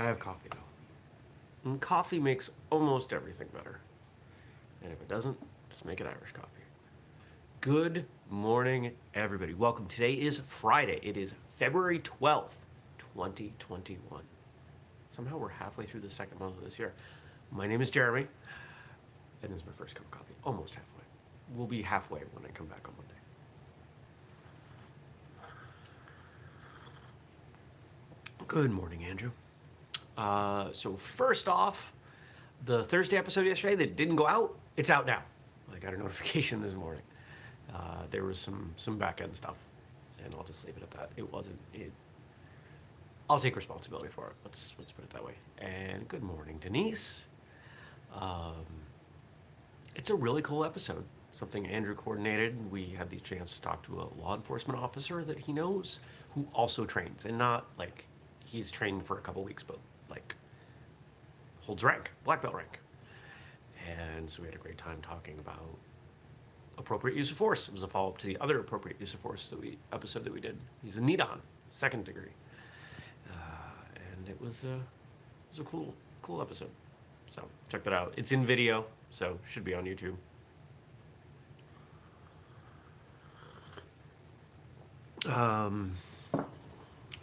have coffee though. And coffee makes almost everything better. And if it doesn't, just make it Irish coffee. Good morning, everybody. Welcome. Today is Friday. It is February 12th, 2021. Somehow we're halfway through the second month of this year. My name is Jeremy, and this is my first cup of coffee. Almost halfway. We'll be halfway when I come back on Monday. Good morning, Andrew. So first off, the Thursday episode yesterday that didn't go out, it's out now. I got a notification this morning. There was some back end stuff, and I'll just leave it at that. I'll take responsibility for it. Let's put it that way. And good morning, Denise. It's a really cool episode. Something Andrew coordinated. We had the chance to talk to a law enforcement officer that he knows who also trains, and not like he's trained for a couple weeks, but like holds rank, black belt rank. And so we had a great time talking about appropriate use of force. It was a follow-up to the other appropriate use of force episode that we did. He's a NEDON, second degree, and it was a cool episode. So check that out. It's in video, so should be on YouTube.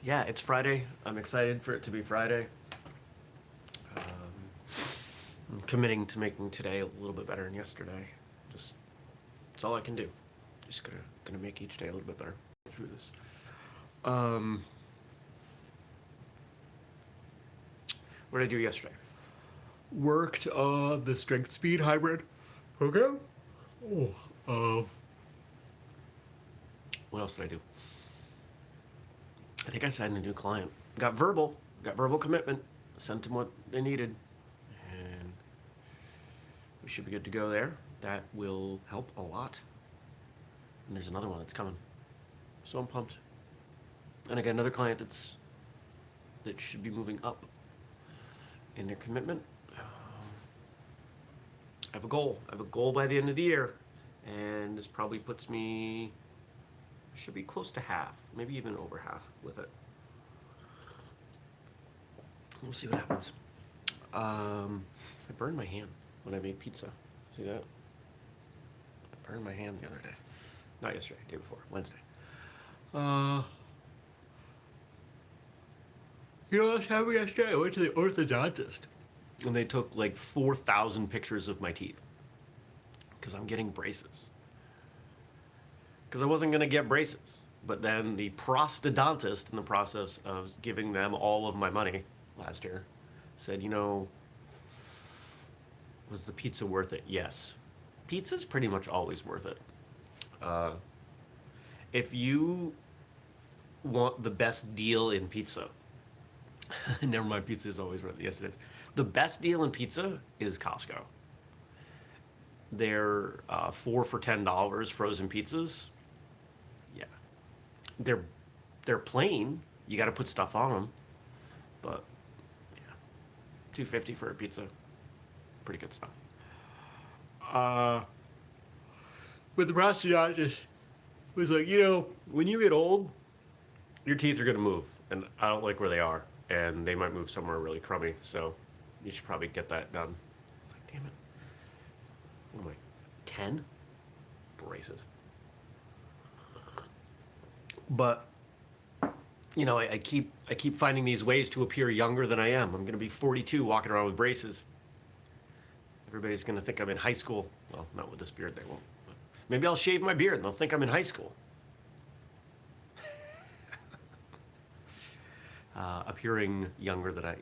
Yeah, it's Friday. I'm excited for it to be Friday. I'm committing to making today a little bit better than yesterday. That's all I can do. Just gonna make each day a little bit better through this. What did I do yesterday? Worked on the strength speed hybrid program. What else did I do? I think I signed a new client. Got verbal commitment. Sent them what they needed, and we should be good to go there. That will help a lot. And there's another one that's coming, so I'm pumped. And I got another client that should be moving up in their commitment. I have a goal. I have a goal by the end of the year, and this probably puts me. Should be close to half, maybe even over half with it. We'll see what happens. I burned my hand when I made pizza. See that? I burned my hand the other day. Not yesterday, day before, Wednesday. You know what else happened yesterday? I went to the orthodontist, and they took like 4,000 pictures of my teeth because I'm getting braces. Because I wasn't going to get braces. But then the prosthodontist, in the process of giving them all of my money last year, said, was the pizza worth it? Yes. Pizza's pretty much always worth it. If you want the best deal in pizza, never mind, pizza is always worth it. Yes, it is. The best deal in pizza is Costco. They're 4 for $10 frozen pizzas. Yeah, they're plain. You got to put stuff on them, but yeah, $2.50 for a pizza, pretty good stuff. But the prosthodontist was like, when you get old, your teeth are gonna move, and I don't like where they are, and they might move somewhere really crummy. So you should probably get that done. I was like, damn it. What am I? 10 braces. But I keep finding these ways to appear younger than I am. I'm gonna be 42 walking around with braces. Everybody's gonna think I'm in high school. Well, not with this beard, they won't. But maybe I'll shave my beard and they'll think I'm in high school. Appearing younger than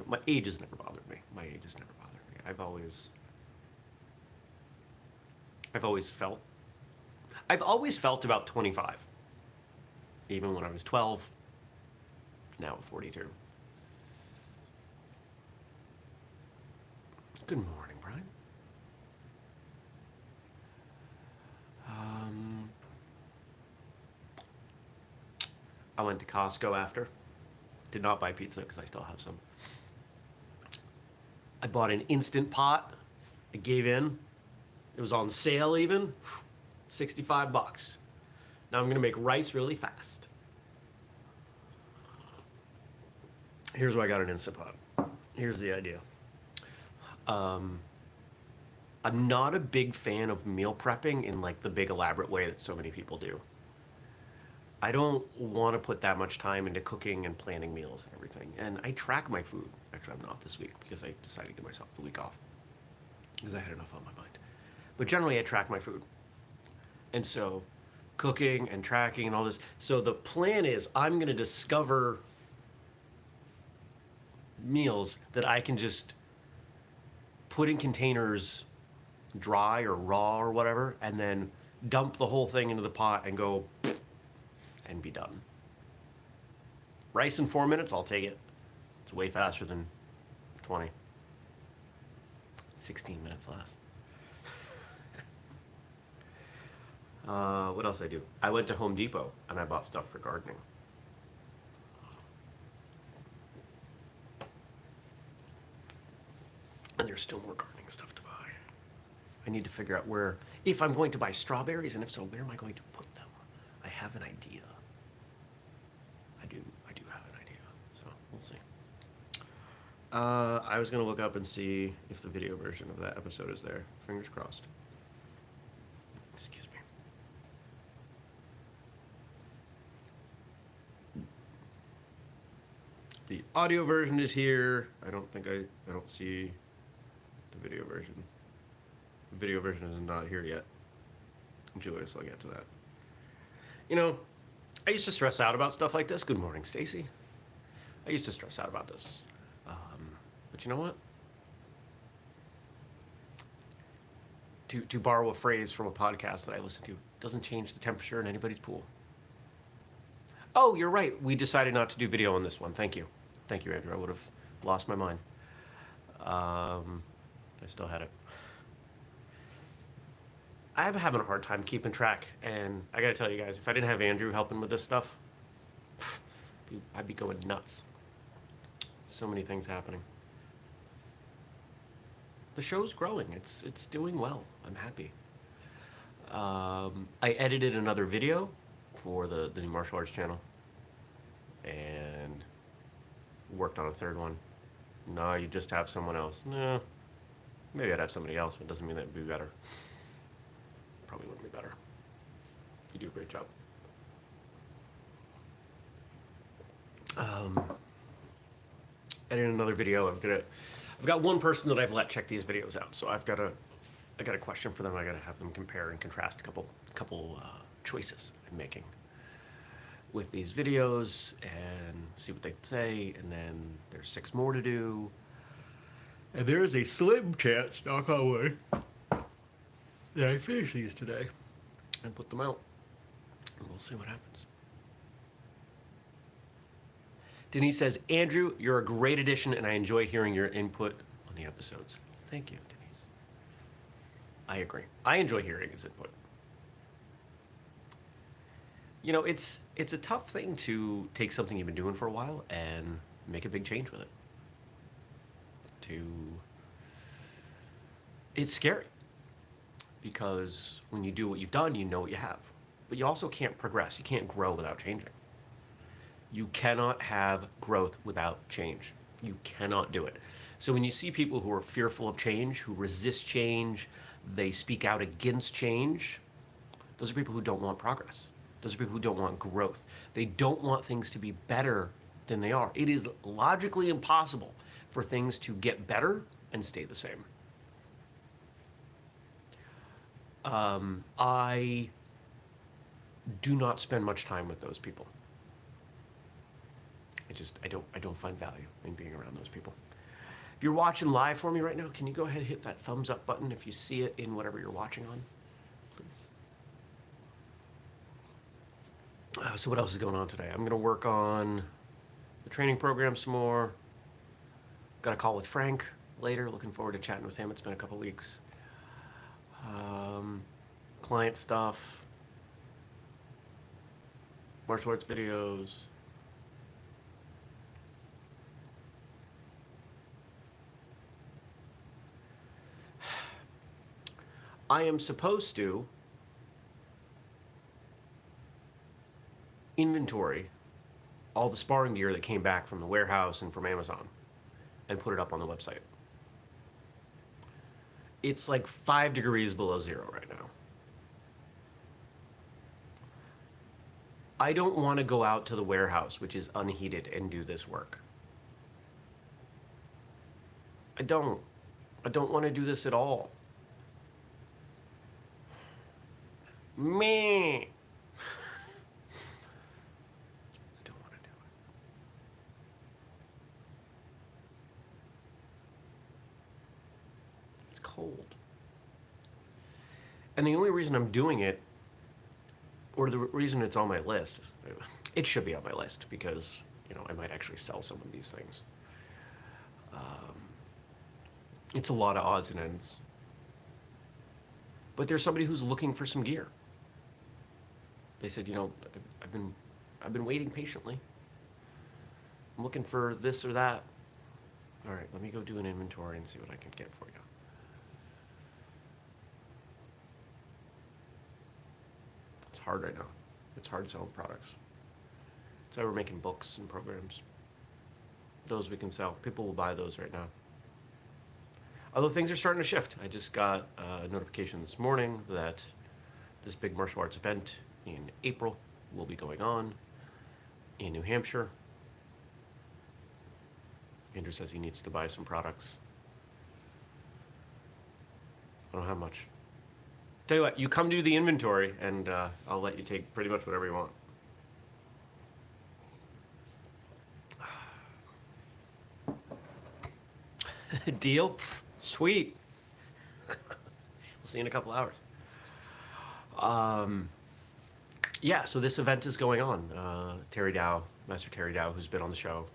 my age has never bothered me. I've always felt about 25. Even when I was 12, now at 42. Good morning, Brian. I went to Costco after. Did not buy pizza because I still have some. I bought an Instant Pot. I gave in. It was on sale even. $65. Now I'm gonna make rice really fast. Here's why I got an Instant Pot. Here's the idea. I'm not a big fan of meal prepping in like the big elaborate way that so many people do. I don't want to put that much time into cooking and planning meals and everything. And I track my food. Actually, I'm not this week because I decided to give myself the week off because I had enough on my mind. But generally, I track my food. And so, cooking and tracking and all this. So, the plan is I'm going to discover meals that I can just put in containers dry or raw or whatever, and then dump the whole thing into the pot and go and be done. Rice in 4 minutes, I'll take it. It's way faster than 20. 16 minutes less. What else did I do? I went to Home Depot and I bought stuff for gardening. And there's still more gardening stuff to buy. I need to figure out where, if I'm going to buy strawberries, and if so, where am I going to put them? I have an idea. I do have an idea. So we'll see. I was gonna look up and see if the video version of that episode is there. Fingers crossed. Excuse me. The audio version is here. I don't see the video version. The video version is not here yet. Julius, I'll get to that. You know, I used to stress out about stuff like this. Good morning, Stacy. I used to stress out about this. But you know what? To borrow a phrase from a podcast that I listen to, doesn't change the temperature in anybody's pool. Oh, you're right. We decided not to do video on this one. Thank you. Thank you, Andrew. I would have lost my mind. I still had it. I'm having a hard time keeping track, and I gotta tell you guys, if I didn't have Andrew helping with this stuff, I'd be going nuts. So many things happening. The show's growing. It's doing well. I'm happy. I edited another video for the new martial arts channel, and worked on a third one. No, you just have someone else. No, maybe I'd have somebody else, but it doesn't mean that it'd be better. Probably wouldn't be better. You do a great job. Editing another video. I've got one person that I've let check these videos out, so I got a question for them. I got to have them compare and contrast a couple choices I'm making with these videos and see what they say. And then there's 6 more to do. And there is a slim chance, knock on wood, that I finish these today and put them out. And we'll see what happens. Denise says, Andrew, you're a great addition, and I enjoy hearing your input on the episodes. Thank you, Denise. I agree. I enjoy hearing his input. You know, it's a tough thing to take something you've been doing for a while and make a big change with it. It's scary. Because when you do what you've done, you know what you have. But you also can't progress. You can't grow without changing. You cannot have growth without change. You cannot do it. So when you see people who are fearful of change, who resist change, they speak out against change, those are people who don't want progress. Those are people who don't want growth. They don't want things to be better than they are. It is logically impossible for things to get better and stay the same. I do not spend much time with those people. I don't find value in being around those people. If you're watching live for me right now, can you go ahead and hit that thumbs up button if you see it in whatever you're watching on, please? So what else is going on today? I'm going to work on the training program some more. Got a call with Frank later. Looking forward to chatting with him. It's been a couple weeks. Client stuff, martial arts videos. I am supposed to inventory all the sparring gear that came back from the warehouse and from Amazon and put it up on the website. It's like 5 degrees below zero right now. I don't want to go out to the warehouse, which is unheated, and do this work. I don't. I don't want to do this at all. Meh. I don't want to do it. It's cold. And the only reason I'm doing it, or the reason it's on my list, it should be on my list because, you know, I might actually sell some of these things. It's a lot of odds and ends. But there's somebody who's looking for some gear. They said, you know, I've been waiting patiently. I'm looking for this or that. All right, let me go do an inventory and see what I can get for you. It's hard right now. It's hard selling products. That's why we're making books and programs. Those we can sell. People will buy those right now. Although things are starting to shift. I just got a notification this morning that this big martial arts event in April will be going on in New Hampshire. Andrew says he needs to buy some products. I don't have much. Tell you what, you come do the inventory and I'll let you take pretty much whatever you want. Deal? Sweet. We'll see you in a couple hours. Yeah, so this event is going on. Terry Dow, Master Terry Dow, who's been on the show,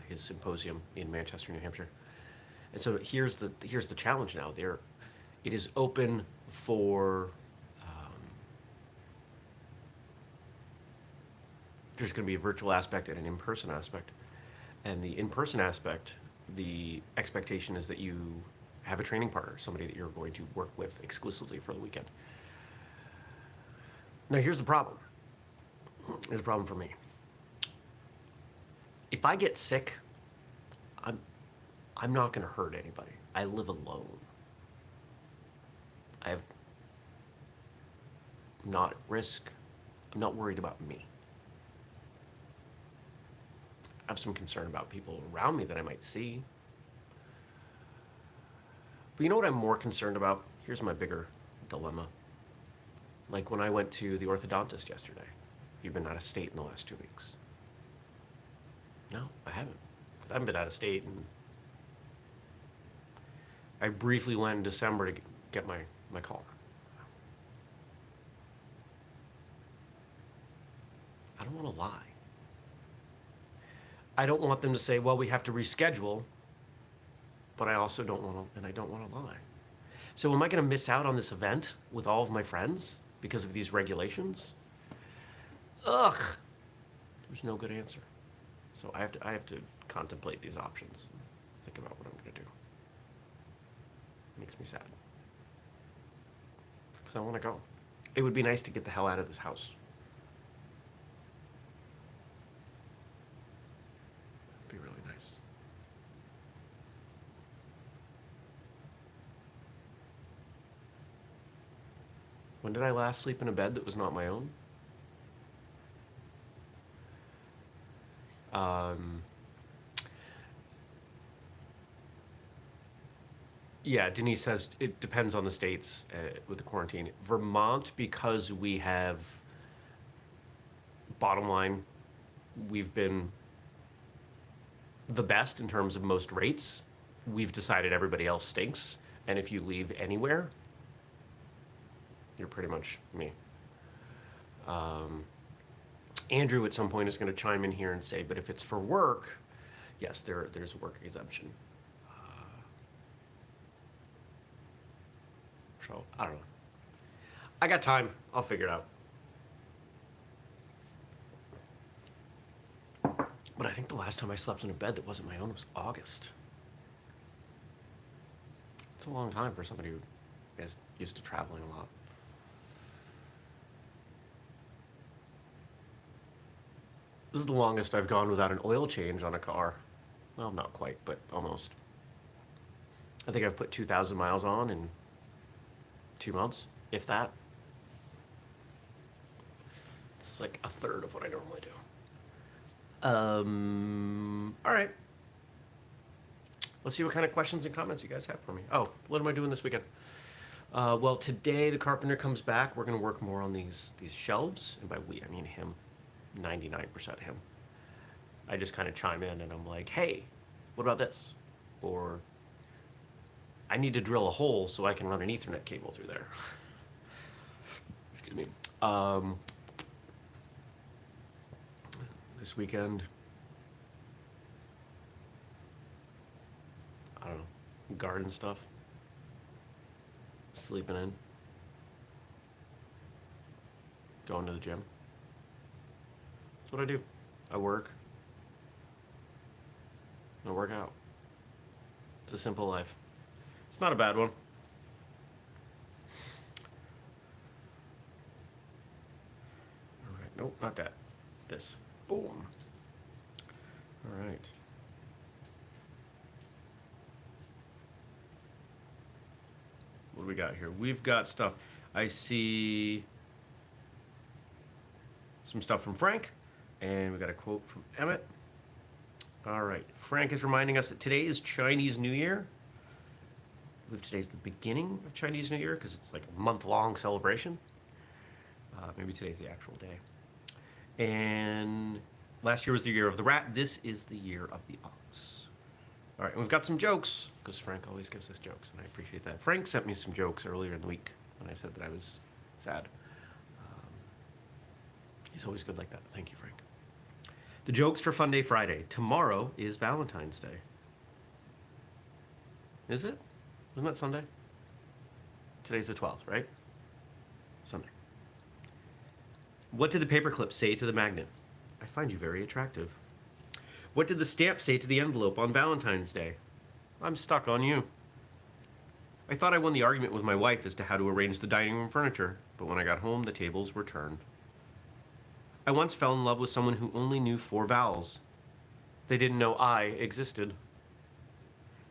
his symposium in Manchester, New Hampshire. And so here's the challenge now. It is open for. There's going to be a virtual aspect and an in-person aspect, and the in-person aspect, the expectation is that you have a training partner, somebody that you're going to work with exclusively for the weekend. Now here's the problem. Here's a problem for me. If I get sick, I'm not going to hurt anybody. I live alone. I'm not at risk. I'm not worried about me. I have some concern about people around me that I might see. But you know what I'm more concerned about? Here's my bigger dilemma. Like when I went to the orthodontist yesterday. You've been out of state in the last 2 weeks. No, I haven't. Because I haven't been out of state. And I briefly went in December to get my car. I don't want to lie. I don't want them to say, well, we have to reschedule, but I also don't want to, and I don't want to lie. So am I going to miss out on this event with all of my friends because of these regulations? Ugh, there's no good answer. So I have to contemplate these options and think about what I'm going to do. It makes me sad. Because I want to go. It would be nice to get the hell out of this house. It'd be really nice. When did I last sleep in a bed that was not my own? Yeah, Denise says it depends on the states with the quarantine. Vermont, because we have, bottom line, we've been the best in terms of most rates. We've decided everybody else stinks. And if you leave anywhere, you're pretty much me. Andrew at some point is going to chime in here and say, but if it's for work, yes, there's a work exemption. So, I don't know. I got time. I'll figure it out. But I think the last time I slept in a bed that wasn't my own was August. It's a long time for somebody who is used to traveling a lot. This is the longest I've gone without an oil change on a car. Well, not quite, but almost. I think I've put 2,000 miles on in 2 months, if that. It's like a third of what I normally do. All right. Let's see what kind of questions and comments you guys have for me. Oh, what am I doing this weekend? Well, today the carpenter comes back. We're going to work more on these shelves. And by we, I mean him. 99% him. I just kind of chime in and I'm like, hey, what about this? Or I need to drill a hole so I can run an Ethernet cable through there. Excuse me. This weekend, I don't know, garden stuff, sleeping in, going to the gym. That's what I do. I work. I work out. It's a simple life. It's not a bad one. All right. Nope, not that. This. Boom. All right. What do we got here? We've got stuff. I see some stuff from Frank, and we got a quote from Emmett. All right. Frank is reminding us that today is Chinese New Year. I believe today's the beginning of Chinese New Year because it's like a month-long celebration. Maybe today's the actual day. And last year was the year of the rat. This is the year of the ox. All right, and we've got some jokes because Frank always gives us jokes, and I appreciate that. Frank sent me some jokes earlier in the week when I said that I was sad. He's always good like that. Thank you, Frank. The jokes for Funday Friday. Tomorrow is Valentine's Day. Is it? Isn't that Sunday? Today's the 12th, right? Sunday. What did the paperclip say to the magnet? I find you very attractive. What did the stamp say to the envelope on Valentine's Day? I'm stuck on you. I thought I won the argument with my wife as to how to arrange the dining room furniture, but when I got home, the tables were turned. I once fell in love with someone who only knew 4 vowels. They didn't know I existed.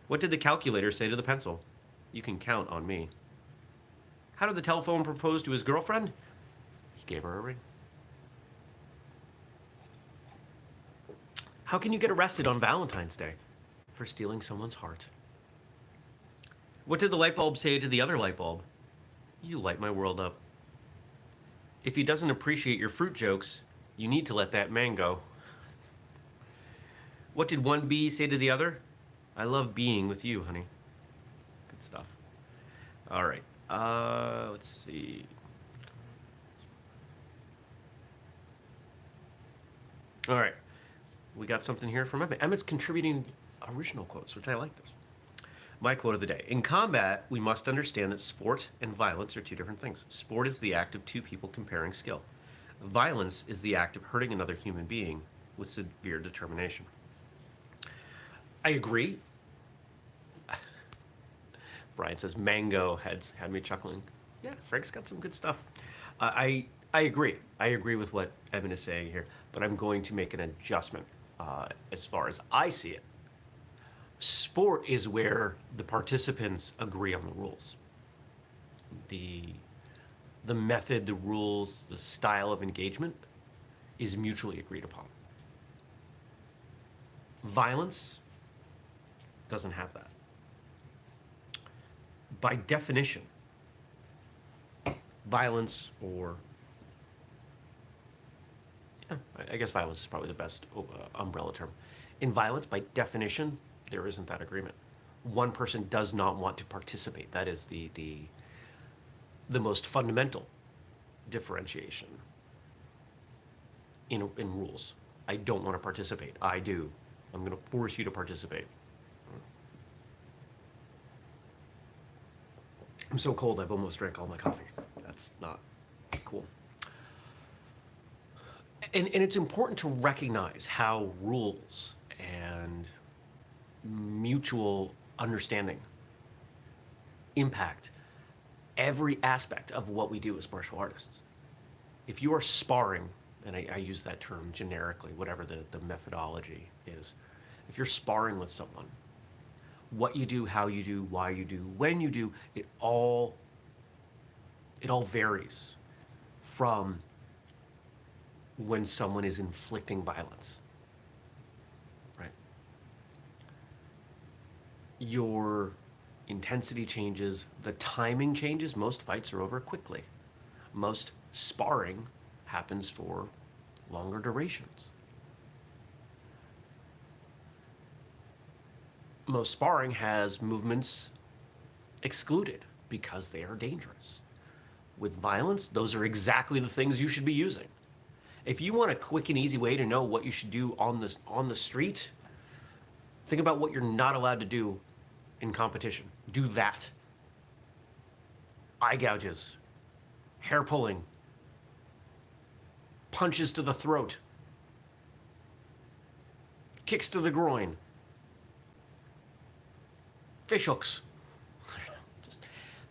What did the calculator say to the pencil? You can count on me. How did the telephone propose to his girlfriend? He gave her a ring. How can you get arrested on Valentine's Day? For stealing someone's heart. What did the light bulb say to the other light bulb? You light my world up. If he doesn't appreciate your fruit jokes, you need to let that man go. What did one bee say to the other? I love being with you, honey. Good stuff. All right. Let's see. All right. We got something here from Emmett. Emmett's contributing original quotes, which I like this. My quote of the day. In combat, we must understand that sport and violence are 2 different things. Sport is the act of 2 people comparing skill. Violence is the act of hurting another human being with severe determination. I agree. Brian says mango had me chuckling. Yeah, Frank's got some good stuff. I agree. I agree with what Evan is saying here, but I'm going to make an adjustment as far as I see it. Sport is where the participants agree on the rules. The method, the rules, the style of engagement is mutually agreed upon. Violence doesn't have that. By definition, violence or I guess violence is probably the best umbrella term. In violence, by definition, there isn't that agreement. One person does not want to participate. That is the most fundamental differentiation in rules. I don't want to participate. I do. I'm going to force you to participate. I'm so cold, I've almost drank all my coffee. That's not cool. And it's important to recognize how rules and mutual understanding impact every aspect of what we do as martial artists. If you are sparring and I use that term generically, whatever the methodology is. If you're sparring with someone, what you do, how you do, why you do, when you do, it all varies from when someone is inflicting violence, right? Your intensity changes, the timing changes. Most fights are over quickly. Most sparring happens for longer durations. Most sparring has movements excluded because they are dangerous. With violence, those are exactly the things you should be using. If you want a quick and easy way to know what you should do on the street, think about what you're not allowed to do in competition. Do that. Eye gouges, hair pulling, punches to the throat, kicks to the groin, fish hooks. Just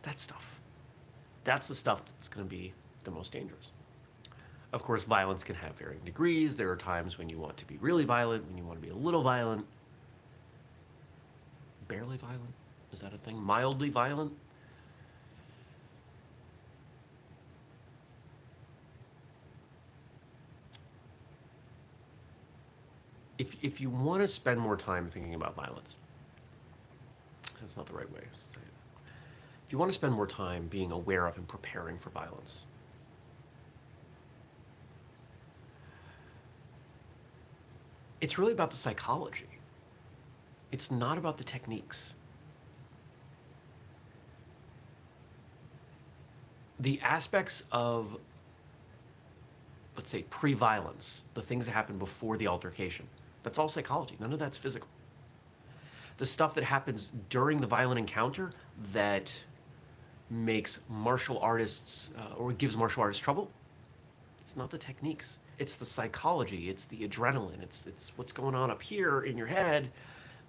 that stuff. That's the stuff that's going to be the most dangerous. Of course, violence can have varying degrees. There are times when you want to be really violent, when you want to be a little violent. Barely violent? Is that a thing? Mildly violent? If you want to spend more time thinking about violence, that's not the right way to say it. If you want to spend more time being aware of and preparing for violence, it's really about the psychology. It's not about the techniques. The aspects of, let's say, pre-violence, the things that happen before the altercation, that's all psychology. None of that's physical. The stuff that happens during the violent encounter that makes martial artists, or gives martial artists trouble, it's not the techniques. It's the psychology, it's the adrenaline, it's what's going on up here in your head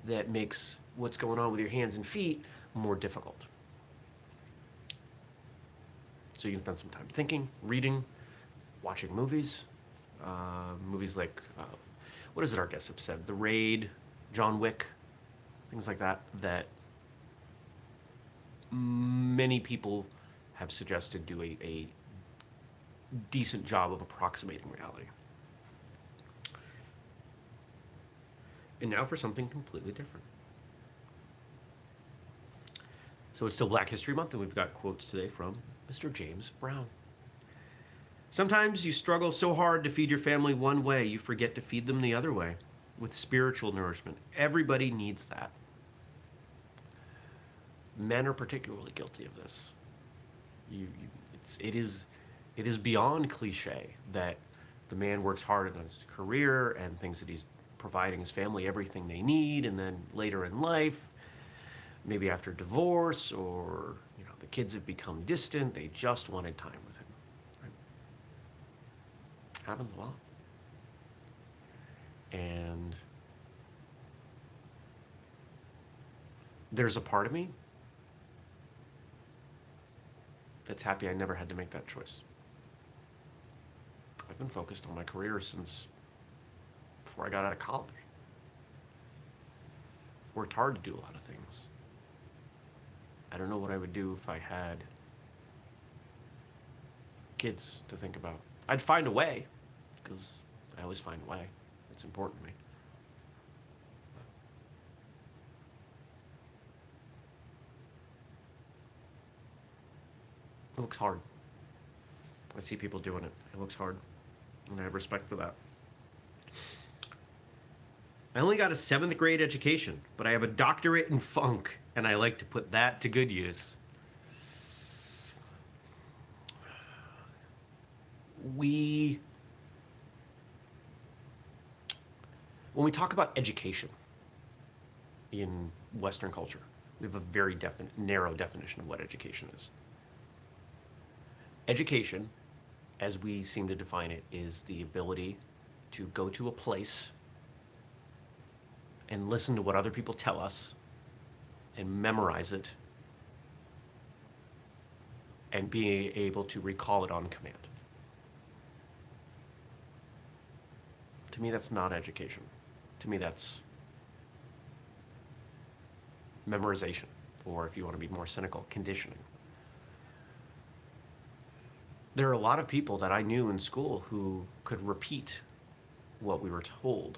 that makes what's going on with your hands and feet more difficult. So you can spend some time thinking, reading, watching movies. Movies like, what is it our guests have said? The Raid, John Wick, things like that, that many people have suggested do a decent job of approximating reality. And now for something completely different. So it's still Black History Month, and we've got quotes today from Mr. James Brown. Sometimes you struggle so hard to feed your family one way, you forget to feed them the other way, with spiritual nourishment. Everybody needs that. Men are particularly guilty of this. It is beyond cliche that the man works hard in his career and thinks that he's providing his family everything they need, and then later in life, maybe after divorce or the kids have become distant, they just wanted time with him. Right? Happens a lot. And there's a part of me that's happy I never had to make that choice. I've been focused on my career since before I got out of college. Worked hard to do a lot of things. I don't know what I would do if I had kids to think about. I'd find a way, because I always find a way. It's important to me. It looks hard. I see people doing it. It looks hard, and I have respect for that. I only got a 7th grade education, but I have a doctorate in funk, and I like to put that to good use. When we talk about education in Western culture, we have a very narrow definition of what education is. Education, as we seem to define it, is the ability to go to a place and listen to what other people tell us and memorize it and be able to recall it on command. To me, that's not education. To me, that's memorization, or if you want to be more cynical, conditioning. There are a lot of people that I knew in school who could repeat what we were told,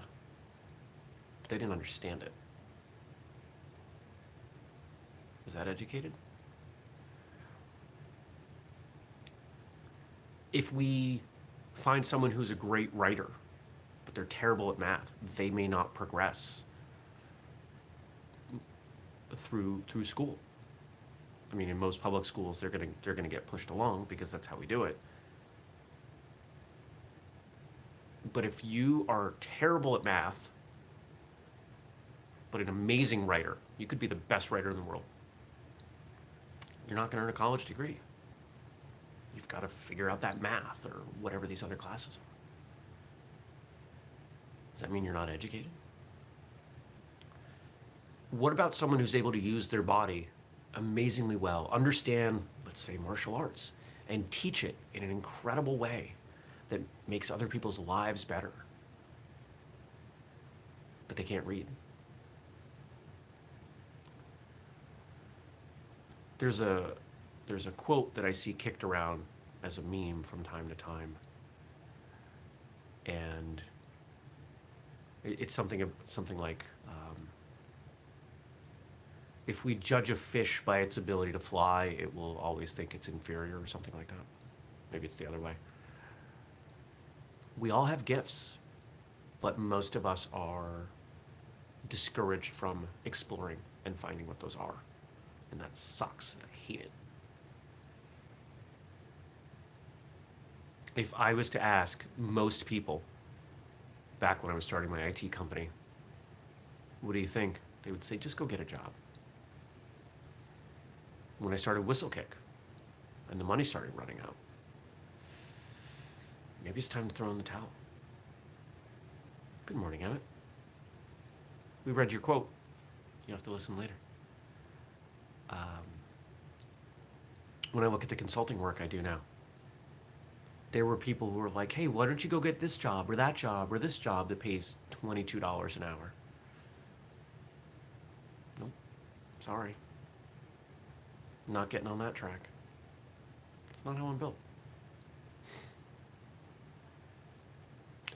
but they didn't understand it. Is that educated? If we find someone who's a great writer, but they're terrible at math, they may not progress through school. I mean, in most public schools, they're gonna get pushed along because that's how we do it. But if you are terrible at math, but an amazing writer, you could be the best writer in the world. You're not gonna earn a college degree. You've got to figure out that math or whatever these other classes are. Does that mean you're not educated? What about someone who's able to use their body amazingly well, understand, let's say, martial arts, and teach it in an incredible way that makes other people's lives better, but they can't read? There's a quote that I see kicked around as a meme from time to time, and it's something like, if we judge a fish by its ability to fly, it will always think it's inferior, or something like that. Maybe it's the other way. We all have gifts, but most of us are discouraged from exploring and finding what those are. And that sucks. I hate it. If I was to ask most people back when I was starting my IT company, what do you think? They would say, just go get a job. When I started whistlekick and the money started running out, maybe it's time to throw in the towel. Good morning, Emmett. We read your quote. You have to listen later. When I look at the consulting work I do now, there were people who were like, hey, why don't you go get this job or that job or this job that pays $22 an hour? Nope, sorry. I'm not getting on that track. It's not how I'm built.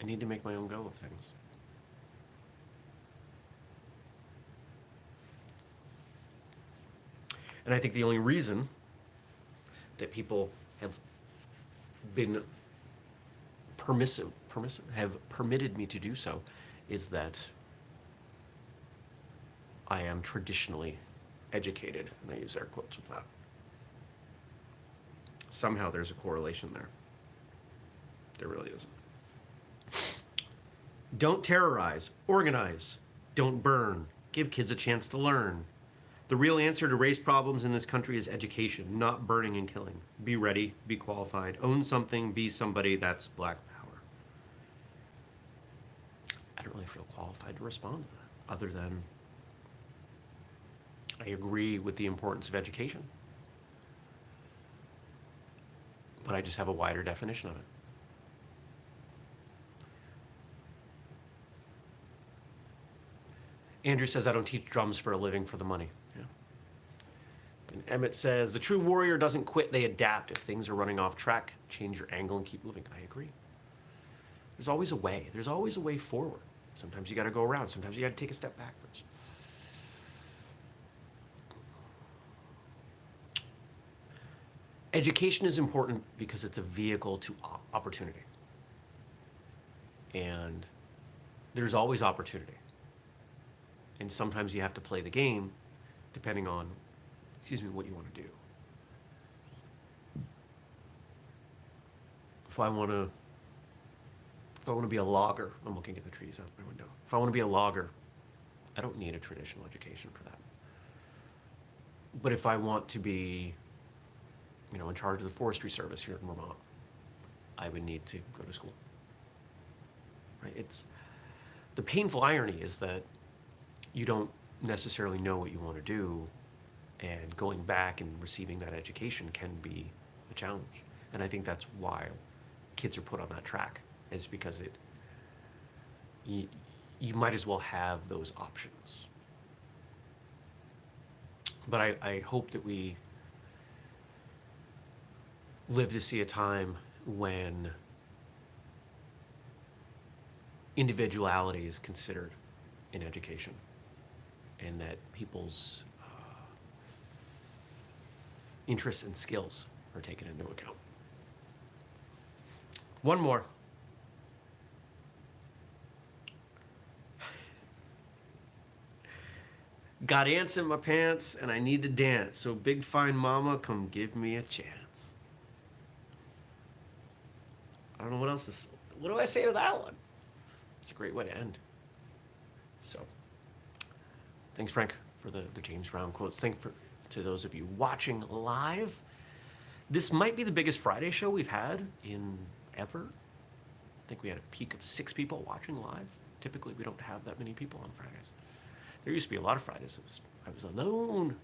I need to make my own go of things. And I think the only reason that people have been have permitted me to do so is that I am traditionally educated, and I use air quotes with that. Somehow there's a correlation there. There really isn't. Don't terrorize, organize, don't burn, give kids a chance to learn. The real answer to race problems in this country is education, not burning and killing. Be ready, be qualified, own something, be somebody. That's Black power. I don't really feel qualified to respond to that, other than I agree with the importance of education, but I just have a wider definition of it. Andrew says, I don't teach drums for a living, for the money. Yeah. And Emmett says, the true warrior doesn't quit, they adapt. If things are running off track, change your angle and keep moving. I agree. There's always a way. There's always a way forward. Sometimes you got to go around. Sometimes you got to take a step backwards. Education is important because it's a vehicle to opportunity. And there's always opportunity. And sometimes you have to play the game depending on, what you want to do. If I want to be a logger, I'm looking at the trees out my window. If I want to be a logger, I don't need a traditional education for that. But if I want to be, in charge of the forestry service here in Vermont, I would need to go to school. Right? It's the painful irony is that you don't necessarily know what you want to do, and going back and receiving that education can be a challenge. And I think that's why kids are put on that track, is because you might as well have those options. But I hope that we live to see a time when individuality is considered in education, and that people's interests and skills are taken into account. One more. Got ants in my pants and I need to dance, so big fine mama, come give me a chance. I don't know what else is. What do I say to that one? It's a great way to end. So, thanks, Frank, for the James Brown quotes. To those of you watching live. This might be the biggest Friday show we've had in ever. I think we had a peak of 6 people watching live. Typically, we don't have that many people on Fridays. There used to be a lot of Fridays. I was alone.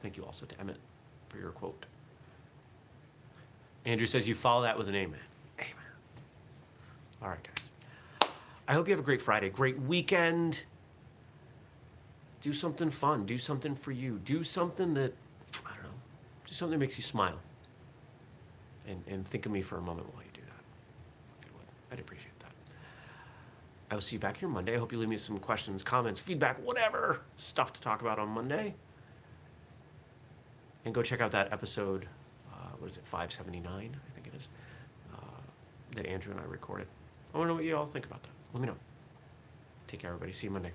Thank you also to Emmett for your quote. Andrew says you follow that with an amen. Amen. All right, guys. I hope you have a great Friday, great weekend. Do something fun. Do something for you. Do something that, I don't know, do something that makes you smile. And think of me for a moment while you do that, if you would. I'd appreciate that. I will see you back here Monday. I hope you leave me some questions, comments, feedback, whatever stuff to talk about on Monday. And go check out that episode, what is it, 579, I think it is, that Andrew and I recorded. I want to know what you all think about that. Let me know. Take care, everybody. See you Monday.